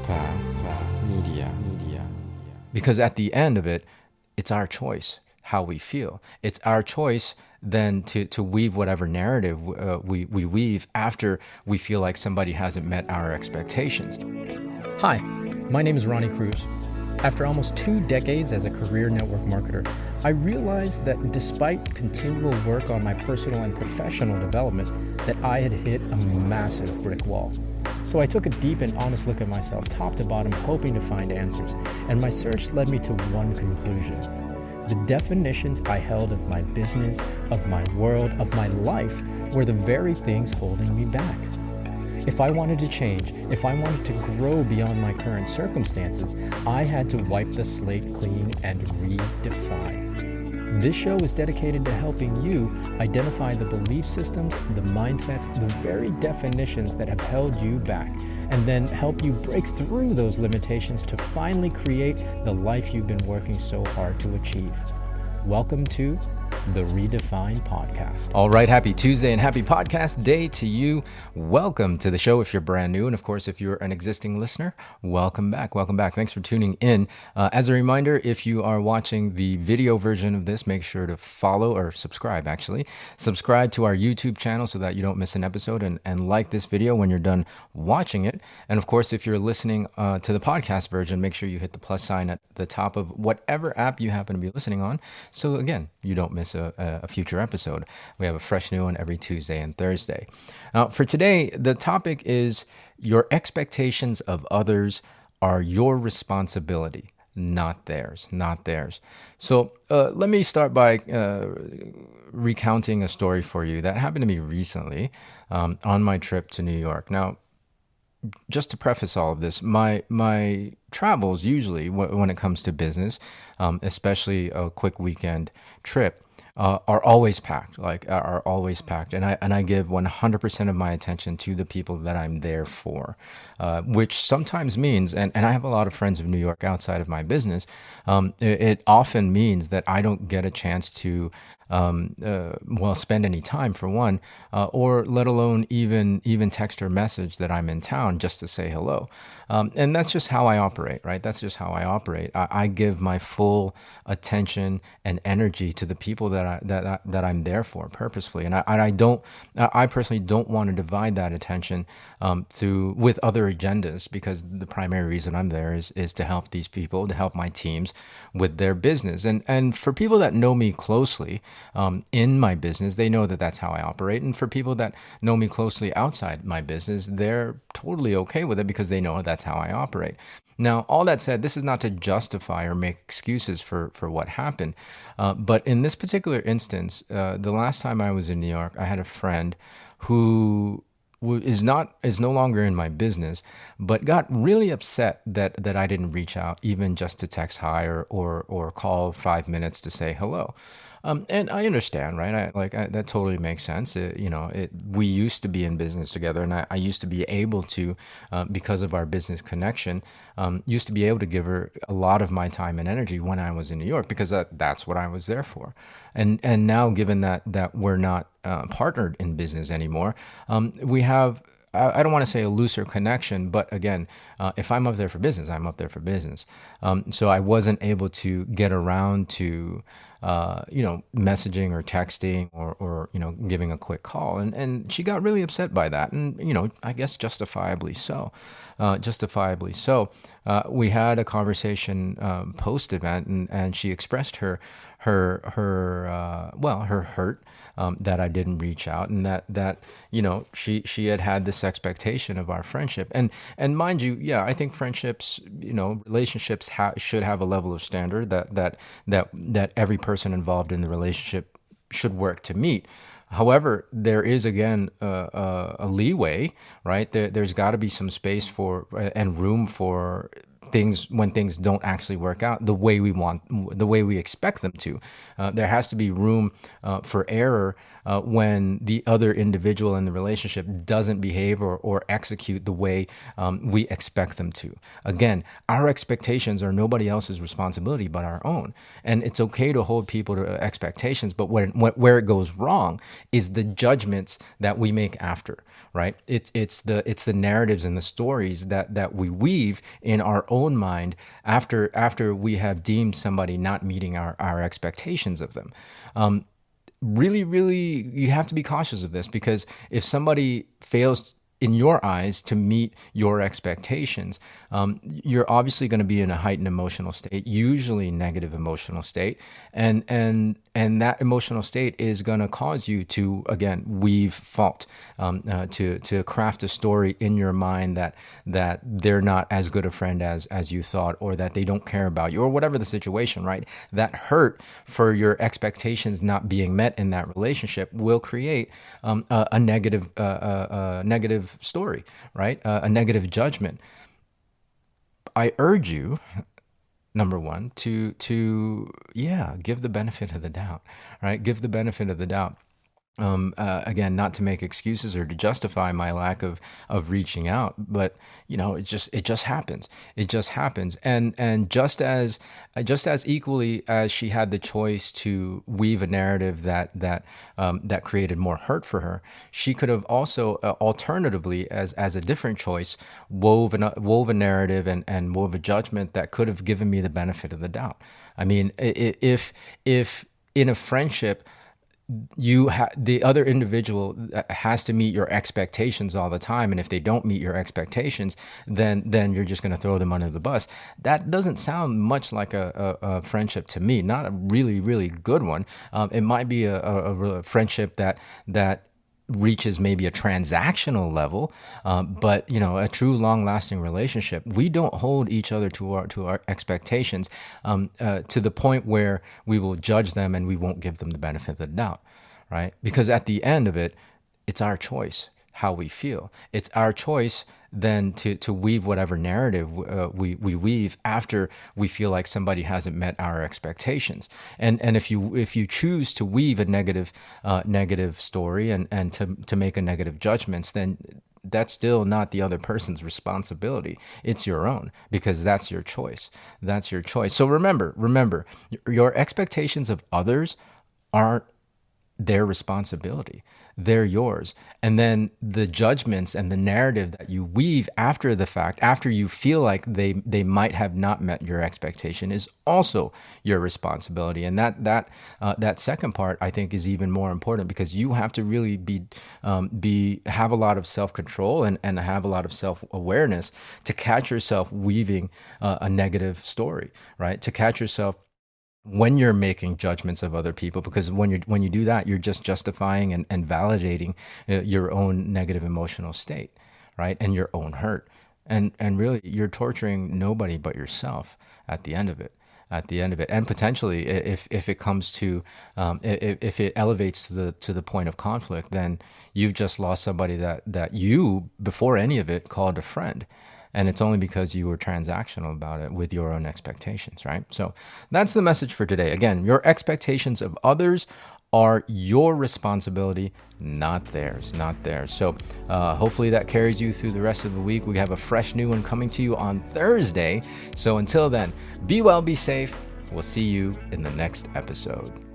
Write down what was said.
Media. Because at the end of it, it's our choice how we feel. It's our choice then to weave whatever narrative we weave after we feel like somebody hasn't met our expectations. Hi, my name is Ronnie Cruz. After almost 2 decades as a career network marketer, I realized that despite continual work on my personal and professional development, that I had hit a massive brick wall. So I took a deep and honest look at myself, top to bottom, hoping to find answers, and my search led me to one conclusion. The definitions I held of my business, of my world, of my life were the very things holding me back. If I wanted to change, if I wanted to grow beyond my current circumstances, I had to wipe the slate clean and redefine. This show is dedicated to helping you identify the belief systems, the mindsets, the very definitions that have held you back, and then help you break through those limitations to finally create the life you've been working so hard to achieve. Welcome to the Redefine Podcast. All right, happy Tuesday and happy podcast day to you. Welcome to the show if you're brand new. And of course, if you're an existing listener, welcome back. Welcome back. Thanks for tuning in. As a reminder, if you are watching the video version of this, make sure to follow or subscribe, actually. Subscribe to our YouTube channel so that you don't miss an episode and like this video when you're done watching it. And of course, if you're listening to the podcast version, make sure you hit the plus sign at the top of whatever app you happen to be listening on. So again, you don't miss a future episode. We have a fresh new one every Tuesday and Thursday. Now, for today, the topic is your expectations of others are your responsibility, not theirs, not theirs. So let me start by recounting a story for you that happened to me recently on my trip to New York. Now, just to preface all of this, my travels usually when it comes to business, especially a quick weekend trip, are always packed, and I give 100% of my attention to the people that I'm there for, which sometimes means, and I have a lot of friends of New York outside of my business, it often means that I don't get a chance to spend any time for one, or let alone even text or message that I'm in town just to say hello. And that's just how I operate, right? That's just how I operate. I give my full attention and energy to the people that I'm there for purposefully. And I personally don't want to divide that attention with other agendas, because the primary reason I'm there is to help these people, to help my teams with their business. And for people that know me closely, in my business, they know that that's how I operate. And for people that know me closely outside my business, they're totally okay with it because they know that's how I operate. Now, all that said, this is not to justify or make excuses for what happened. But in this particular instance, the last time I was in New York, I had a friend who is no longer in my business, but got really upset that I didn't reach out, even just to text hi or call 5 minutes to say hello. And I understand, right? That totally makes sense. We used to be in business together, and I used to be able to, because of our business connection, used to be able to give her a lot of my time and energy when I was in New York, because that's what I was there for. And now, given that we're not partnered in business anymore, we have, I don't want to say a looser connection, but again, if I'm up there for business, I'm up there for business. So I wasn't able to get around to, messaging or texting or giving a quick call. And she got really upset by that. And, I guess justifiably so. We had a conversation post-event, and she expressed her hurt that I didn't reach out, and that she had this expectation of our friendship. And mind you, yeah, I think friendships, relationships should have a level of standard that every person involved in the relationship should work to meet. However, there is, again, a leeway, right? There's got to be some space for and room for things when things don't actually work out the way we expect them to. There has to be room for error when the other individual in the relationship doesn't behave or execute the way we expect them to. Again, our expectations are nobody else's responsibility but our own. And it's okay to hold people to expectations, but where it goes wrong is the judgments that we make after, right? It's the narratives and the stories that we weave in our own mind after we have deemed somebody not meeting our expectations of them. Really, really, you have to be cautious of this, because if somebody fails in your eyes to meet your expectations, you're obviously going to be in a heightened emotional state, usually negative emotional state, and that emotional state is going to cause you to, again, weave fault, to craft a story in your mind that they're not as good a friend as you thought, or that they don't care about you, or whatever the situation, right? That hurt for your expectations not being met in that relationship will create a negative story, right? A negative judgment. I urge you, number one, to give the benefit of the doubt, right? Give the benefit of the doubt. Again, not to make excuses or to justify my lack of reaching out, but it just happens. It just happens. And just as equally as she had the choice to weave a narrative that created more hurt for her, she could have also alternatively, as a different choice, wove a narrative and wove a judgment that could have given me the benefit of the doubt. I mean, if in a friendship, the other individual has to meet your expectations all the time, and if they don't meet your expectations, then you're just going to throw them under the bus. That doesn't sound much like a friendship to me. Not a really, really good one. It might be a friendship that reaches maybe a transactional level, but a true long-lasting relationship, we don't hold each other to our expectations to the point where we will judge them and we won't give them the benefit of the doubt, right? Because at the end of it, it's our choice how we feel. It's our choice then to weave whatever narrative we weave after we feel like somebody hasn't met our expectations. And if you choose to weave a negative story and to make a negative judgments, then that's still not the other person's responsibility. It's your own, because that's your choice. That's your choice. So remember, your expectations of others aren't their responsibility. They're yours. And then the judgments and the narrative that you weave after the fact, after you feel like they might have not met your expectation, is also your responsibility. And that second part, I think, is even more important, because you have to really have a lot of self-control and have a lot of self-awareness to catch yourself weaving a negative story, right? To catch yourself when you're making judgments of other people, because when you do that, you're just justifying and validating your own negative emotional state, right? And your own hurt. And really, you're torturing nobody but yourself at the end of it. And potentially, if it comes to, if it elevates to the point of conflict, then you've just lost somebody that you, before any of it, called a friend. And it's only because you were transactional about it with your own expectations, right? So that's the message for today. Again, your expectations of others are your responsibility, not theirs. So hopefully that carries you through the rest of the week. We have a fresh new one coming to you on Thursday. So until then, be well, be safe. We'll see you in the next episode.